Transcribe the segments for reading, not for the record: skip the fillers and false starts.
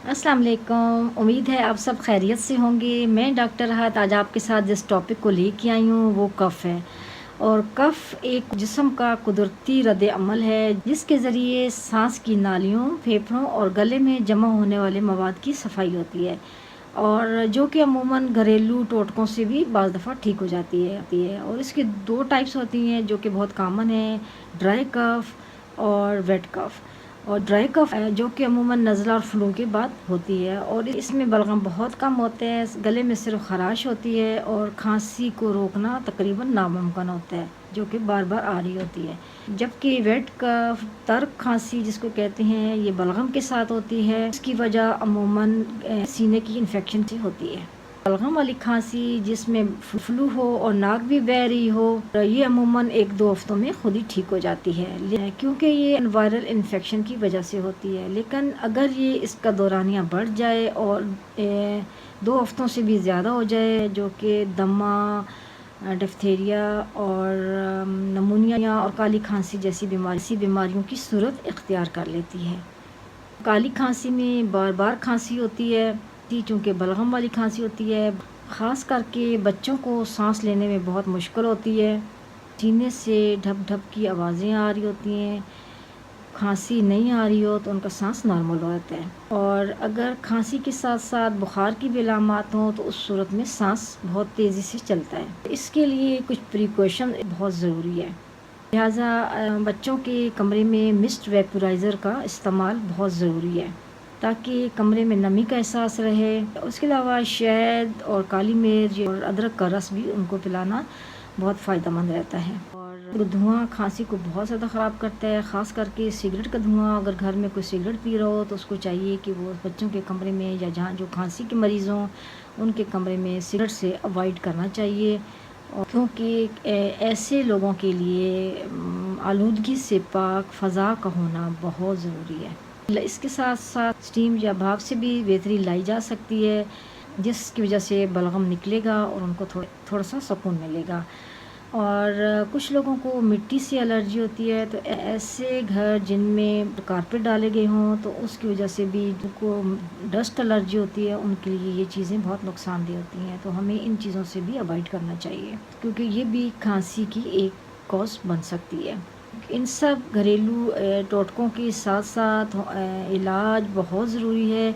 अस्सलाम वालेकुम। उम्मीद है आप सब खैरियत से होंगे। मैं डॉक्टर राहत आज आपके साथ जिस टॉपिक को लेके आई हूँ वो कफ़ है। और कफ़ एक जिस्म का कुदरती रद्द-ए-अमल है जिसके ज़रिए सांस की नालियों, फेफड़ों और गले में जमा होने वाले मवाद की सफाई होती है, और जो कि अमूमन घरेलू टोटकों से भी बाज़ दफ़ा ठीक हो जाती है। और इसकी दो टाइप्स होती हैं जो कि बहुत कॉमन है, ड्राई कफ़ और वेट कफ़। और ड्राई कफ़ जो कि अमूमन नज़ला और फ्लू के बाद होती है, और इसमें बलगम बहुत कम होते हैं, गले में सिर्फ ख़राश होती है और खांसी को रोकना तकरीबन नामुमकिन होता है जो कि बार बार आ रही होती है। जबकि वेट कफ़, तर्क खांसी जिसको कहते हैं, ये बलगम के साथ होती है। इसकी वजह अमूमन सीने की इन्फेक्शन से होती है। बलगम वाली खांसी जिसमें फ्लू हो और नाक भी बह रही हो, ये अमूमन 1-2 हफ्तों में खुद ही ठीक हो जाती है क्योंकि ये वायरल इन्फेक्शन की वजह से होती है। लेकिन अगर ये इसका दौरानिया बढ़ जाए और 2 हफ्तों से भी ज़्यादा हो जाए, जो कि दमा, डिफ्थीरिया और नमूनिया और काली खांसी जैसी बीमारियों की सूरत इख्तियार कर लेती है। काली खांसी में बार बार खांसी होती है चूँकि बलगम वाली खांसी होती है। ख़ास करके बच्चों को सांस लेने में बहुत मुश्किल होती है, सीने से ढप ढप की आवाज़ें आ रही होती हैं। खांसी नहीं आ रही हो तो उनका सांस नॉर्मल होता है, और अगर खांसी के साथ साथ बुखार की भी अलामात हों तो उस सूरत में सांस बहुत तेज़ी से चलता है। इसके लिए कुछ प्रिकॉशन बहुत ज़रूरी है। लिहाजा बच्चों के कमरे में मिस्ट वेपोराइज़र का इस्तेमाल बहुत ज़रूरी है ताकि कमरे में नमी का एहसास रहे। उसके अलावा शहद और काली मिर्च और अदरक का रस भी उनको पिलाना बहुत फ़ायदेमंद रहता है। और धुआं खांसी को बहुत ज़्यादा ख़राब करता है, ख़ास करके सिगरेट का धुआं। अगर घर में कोई सिगरेट पी रहा हो तो उसको चाहिए कि वो बच्चों के कमरे में या जहाँ जो खांसी के मरीज़ हों उनके कमरे में सिगरेट से अवॉइड करना चाहिए, क्योंकि ऐसे लोगों के लिए आलूदगी से पाक फ़ज़ा का होना बहुत ज़रूरी है। इसके साथ साथ स्टीम या भाप से भी बेहतरी लाई जा सकती है, जिसकी वजह से बलगम निकलेगा और उनको थोड़ा सा सुकून मिलेगा। और कुछ लोगों को मिट्टी से एलर्जी होती है, तो ऐसे घर जिनमें कारपेट डाले गए हों तो उसकी वजह से भी जिनको डस्ट एलर्जी होती है उनके लिए ये चीज़ें बहुत नुकसानदेह होती हैं। तो हमें इन चीज़ों से भी अवॉइड करना चाहिए क्योंकि ये भी खांसी की एक कॉज बन सकती है। इन सब घरेलू टोटकों के साथ साथ इलाज बहुत ज़रूरी है।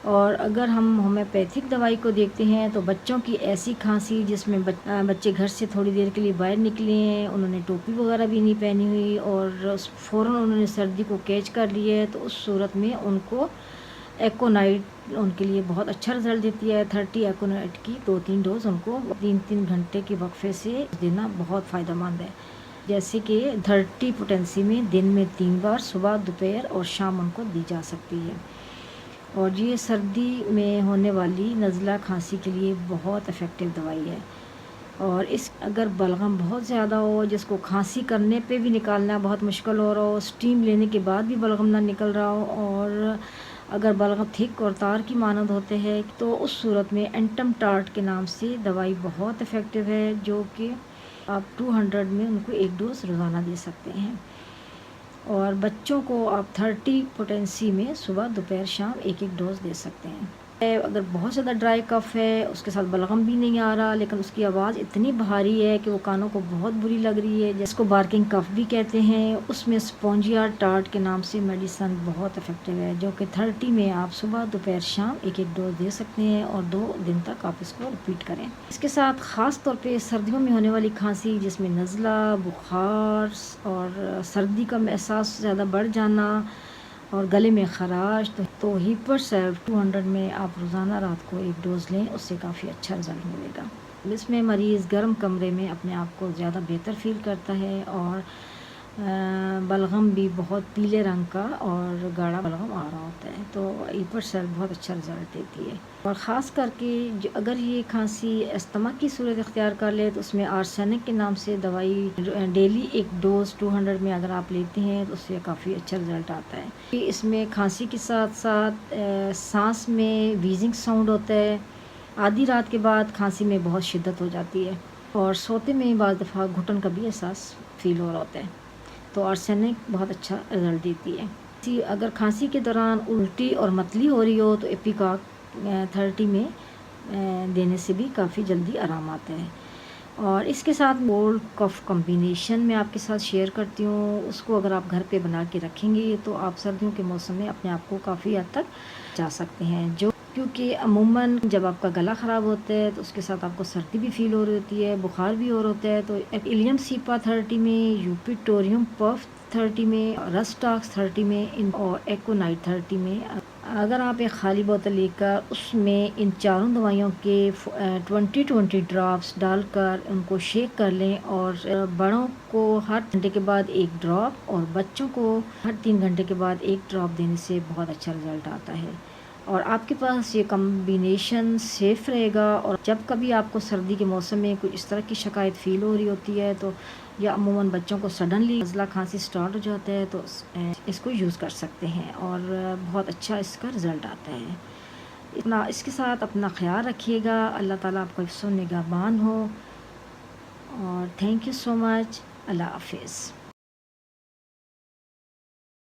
और अगर हम होम्योपैथिक दवाई को देखते हैं तो बच्चों की ऐसी खांसी जिसमें बच्चे घर से थोड़ी देर के लिए बाहर निकले हैं, उन्होंने टोपी वगैरह भी नहीं पहनी हुई और फ़ौरन उन्होंने सर्दी को कैच कर लिया है, तो उस सूरत में उनको एकोनाइट उनके लिए बहुत अच्छा रिज़ल्ट देती है। 30 एकोनाइट की 2-3 डोज उनको 3-3 घंटे के वक्फे से देना बहुत फ़ायदेमंद है। जैसे कि 30 पोटेंसी में दिन में 3 बार सुबह, दोपहर और शाम उनको दी जा सकती है। और ये सर्दी में होने वाली नज़ला खांसी के लिए बहुत इफ़ेक्टिव दवाई है। और अगर बलगम बहुत ज़्यादा हो, जिसको खांसी करने पे भी निकालना बहुत मुश्किल हो रहा हो, स्टीम लेने के बाद भी बलगम ना निकल रहा हो, और अगर बलगम थिक और तार की मानद होते हैं, तो उस सूरत में एंटम टार्ट के नाम से दवाई बहुत इफ़ेक्टिव है, जो कि आप 200 में उनको 1 डोज रोज़ाना दे सकते हैं। और बच्चों को आप 30 पोटेंसी में सुबह, दोपहर, शाम 1-1 डोज दे सकते हैं। अगर बहुत ज़्यादा ड्राई कफ़ है, उसके साथ बलगम भी नहीं आ रहा, लेकिन उसकी आवाज़ इतनी भारी है कि वो कानों को बहुत बुरी लग रही है, जिसको बार्किंग कफ़ भी कहते हैं, उसमें स्पॉन्जिया टार्ट के नाम से मेडिसन बहुत इफ़ेक्टिव है, जो कि 30 में आप सुबह, दोपहर, शाम 1-1 डोज दे सकते हैं और 2 दिन तक आप इसको रिपीट करें। इसके साथ ख़ास तौर पे सर्दियों में होने वाली खांसी जिसमें नज़ला, बुखार और सर्दी का एहसास ज़्यादा बढ़ जाना और गले में ख़राश, तो हीपरसेल्फ 200 में आप रोज़ाना रात को 1 डोज़ लें, उससे काफ़ी अच्छा रिज़ल्ट मिलेगा। इसमें मरीज़ गर्म कमरे में अपने आप को ज़्यादा बेहतर फ़ील करता है, और बलगम भी बहुत पीले रंग का और गाढ़ा बलगम आ रहा होता है, तो हीपरसेल्फ बहुत अच्छा रिज़ल्ट देती है। और ख़ास करके अगर ये खांसी अस्थमा की सूरत इख्तियार कर ले तो उसमें आर्सेनिक के नाम से दवाई डेली 1 डोज़ 200 में अगर आप लेते हैं तो उससे काफ़ी अच्छा रिज़ल्ट आता है। इसमें खांसी के साथ साथ सांस में वीजिंग साउंड होता है, आधी रात के बाद खांसी में बहुत शिद्दत हो जाती है, और सोते में बाज़ दफ़ा घुटन का भी एहसास फ़ील हो रहा होता है, तो आर्सेनिक बहुत अच्छा रिज़ल्ट देती है। اگر کھانسی کے دوران الٹی اور متلی ہو رہی ہو تو ایپیکاک 30 میں دینے سے بھی کافی جلدی آرام آتا ہے. اور اس کے ساتھ کولڈ کف کمبینیشن میں آپ کے ساتھ شیئر کرتی ہوں. اس کو اگر آپ گھر پہ بنا کے رکھیں گے تو آپ سردیوں کے موسم میں اپنے آپ کو کافی حد تک جا سکتے ہیں. کیونکہ عموماً جب آپ کا گلا خراب ہوتا ہے تو اس کے ساتھ آپ کو سردی بھی فیل ہو رہی ہوتی ہے, بخار بھی ہو رہا ہوتا ہے, تو ایلیم سیپا 30 میں, یوپیٹوریم پف 30 میں, رسٹاکس 30 میں اور ایکونائٹ 30 میں. اگر آپ ایک خالی بوتل لے کر اس میں ان چاروں دوائیوں کے 20 ڈراپس ڈال کر ان کو شیک کر لیں, اور بڑوں کو ہر گھنٹے کے بعد ایک ڈراپ اور بچوں کو ہر 3 گھنٹے کے بعد ایک ڈراپ دینے سے بہت اچھا رزلٹ آتا ہے. اور آپ کے پاس یہ کمبینیشن سیف رہے گا. اور جب کبھی آپ کو سردی کے موسم میں کوئی اس طرح کی شکایت فیل ہو رہی ہوتی ہے تو یا عموماً بچوں کو سڈنلی نزلہ کھانسی سٹارٹ ہو جاتا ہے تو اس کو یوز کر سکتے ہیں اور بہت اچھا اس کا رزلٹ آتا ہے. اس کے ساتھ اپنا خیال رکھیے گا. اللہ تعالیٰ آپ کو حفظ و نگہبان ہو, اور تھینک یو سو مچ. اللہ حافظ.